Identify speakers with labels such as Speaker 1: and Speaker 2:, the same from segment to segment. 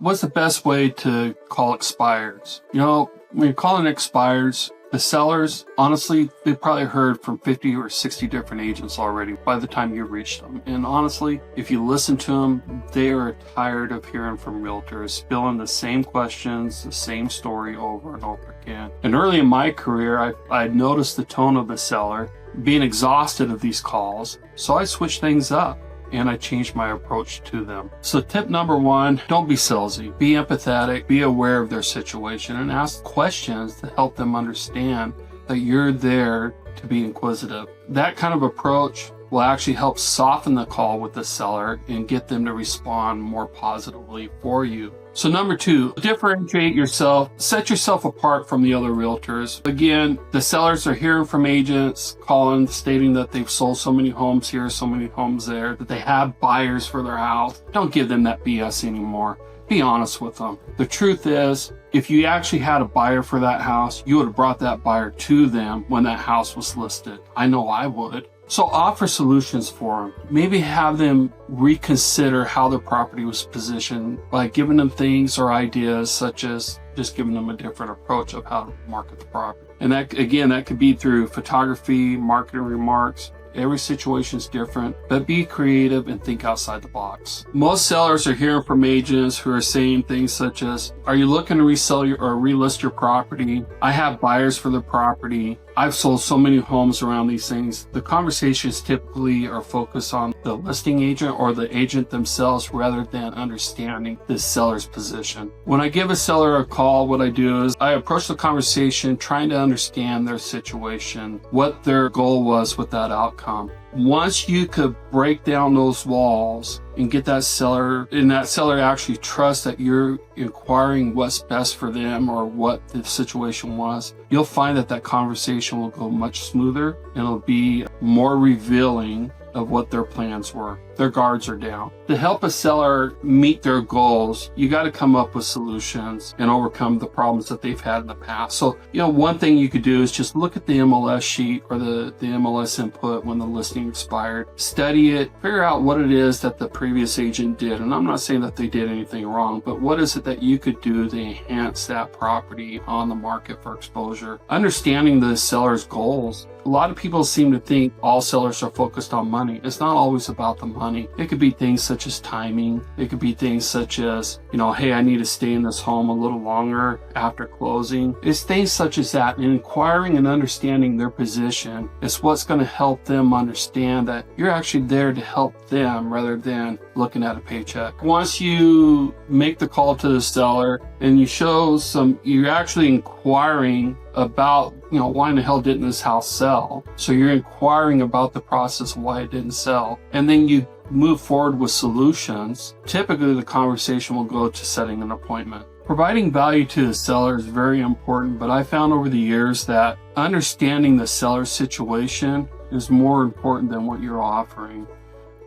Speaker 1: what's the best way to call expireds? When you're calling expireds, the sellers, honestly, they probably heard from 50 or 60 different agents already by the time you reach them. And honestly, if you listen to them, they are tired of hearing from realtors, spilling the same questions, the same story over and over again. And early in my career, I noticed the tone of the seller being exhausted of these calls, so I switched things up and I changed my approach to them. So tip number one, don't be salesy. Be empathetic, be aware of their situation, and ask questions to help them understand that you're there to be inquisitive. That kind of approach will actually help soften the call with the seller and get them to respond more positively for you. So number two, differentiate yourself, set yourself apart from the other realtors. Again, the sellers are hearing from agents calling, stating that they've sold so many homes here, so many homes there, that they have buyers for their house. Don't give them that BS anymore. Be honest with them. The truth is, if you actually had a buyer for that house, you would have brought that buyer to them when that house was listed. I know I would. So offer solutions for them. Maybe have them reconsider how their property was positioned by giving them things or ideas such as just giving them a different approach of how to market the property. And that, again, that could be through photography, marketing remarks. Every situation is different, but be creative and think outside the box. Most sellers are hearing from agents who are saying things such as, are you looking to resell or relist your property? I have buyers for the property. I've sold so many homes around these things. The conversations typically are focused on the listing agent or the agent themselves rather than understanding the seller's position. When I give a seller a call, what I do is I approach the conversation trying to understand their situation, what their goal was with that outcome. Once you could break down those walls and get that seller, and that seller actually trusts that you're inquiring what's best for them or what the situation was, you'll find that that conversation will go much smoother and it'll be more revealing of what their plans were. Their guards are down. To help a seller meet their goals, you got to come up with solutions and overcome the problems that they've had in the past. So, one thing you could do is just look at the MLS sheet or the MLS input when the listing expired. Study it, figure out what it is that the previous agent did. And I'm not saying that they did anything wrong, but what is it that you could do to enhance that property on the market for exposure? Understanding the seller's goals. A lot of people seem to think all sellers are focused on money. It's not always about the money. It could be things such as timing. It could be things such as, hey, I need to stay in this home a little longer after closing. It's things such as that. And inquiring and understanding their position is what's going to help them understand that you're actually there to help them rather than looking at a paycheck. Once you make the call to the seller and you show you're actually inquiring about, why in the hell didn't this house sell? So you're inquiring about the process of why it didn't sell. And then you move forward with solutions. Typically, the conversation will go to setting an appointment. Providing value to the seller is very important, but I found over the years that understanding the seller's situation is more important than what you're offering.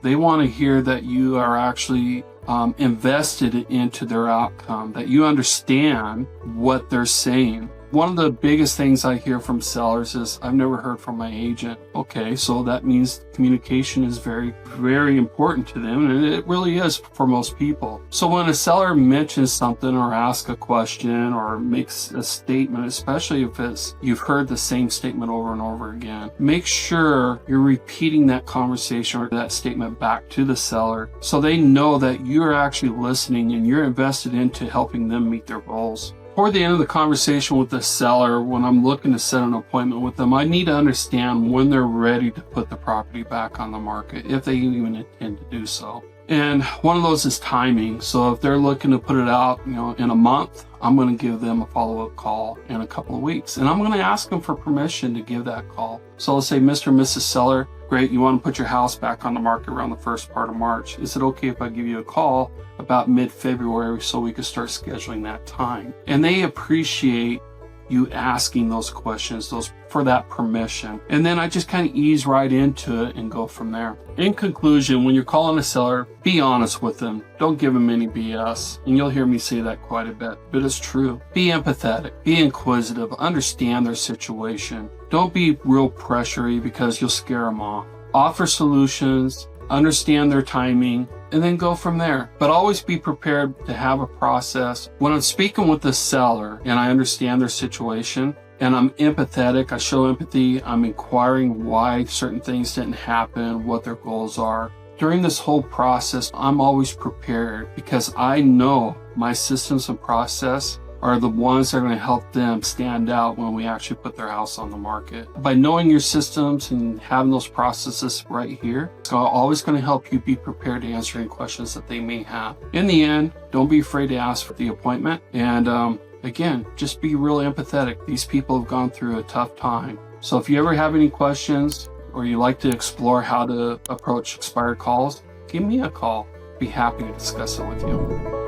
Speaker 1: They want to hear that you are actually invested into their outcome, that you understand what they're saying. One of the biggest things I hear from sellers is, I've never heard from my agent. Okay, so that means communication is very, very important to them, and it really is for most people. So when a seller mentions something or asks a question or makes a statement, especially if you've heard the same statement over and over again, make sure you're repeating that conversation or that statement back to the seller so they know that you're actually listening and you're invested into helping them meet their goals. Toward the end of the conversation with the seller, when I'm looking to set an appointment with them, I need to understand when they're ready to put the property back on the market, if they even intend to do so. And one of those is timing. So if they're looking to put it out, in a month, I'm going to give them a follow-up call in a couple of weeks. And I'm going to ask them for permission to give that call. So let's say, Mr. and Mrs. Seller, great, you want to put your house back on the market around the first part of March. Is it okay if I give you a call about mid-February so we can start scheduling that time? And they appreciate you asking those questions, for that permission. And then I just kind of ease right into it and go from there. In conclusion, when you're calling a seller, be honest with them. Don't give them any BS. And you'll hear me say that quite a bit, but it's true. Be empathetic, be inquisitive, understand their situation. Don't be real pressury because you'll scare them off. Offer solutions, understand their timing, and then go from there. But always be prepared to have a process. When I'm speaking with the seller and I understand their situation and I'm empathetic, I show empathy, I'm inquiring why certain things didn't happen, what their goals are. During this whole process, I'm always prepared because I know my systems and process are the ones that are going to help them stand out when we actually put their house on the market. By knowing your systems and having those processes right here, it's always going to help you be prepared to answer any questions that they may have. In the end, don't be afraid to ask for the appointment. And again, just be really empathetic. These people have gone through a tough time. So if you ever have any questions or you like to explore how to approach expired calls, give me a call. Be happy to discuss it with you.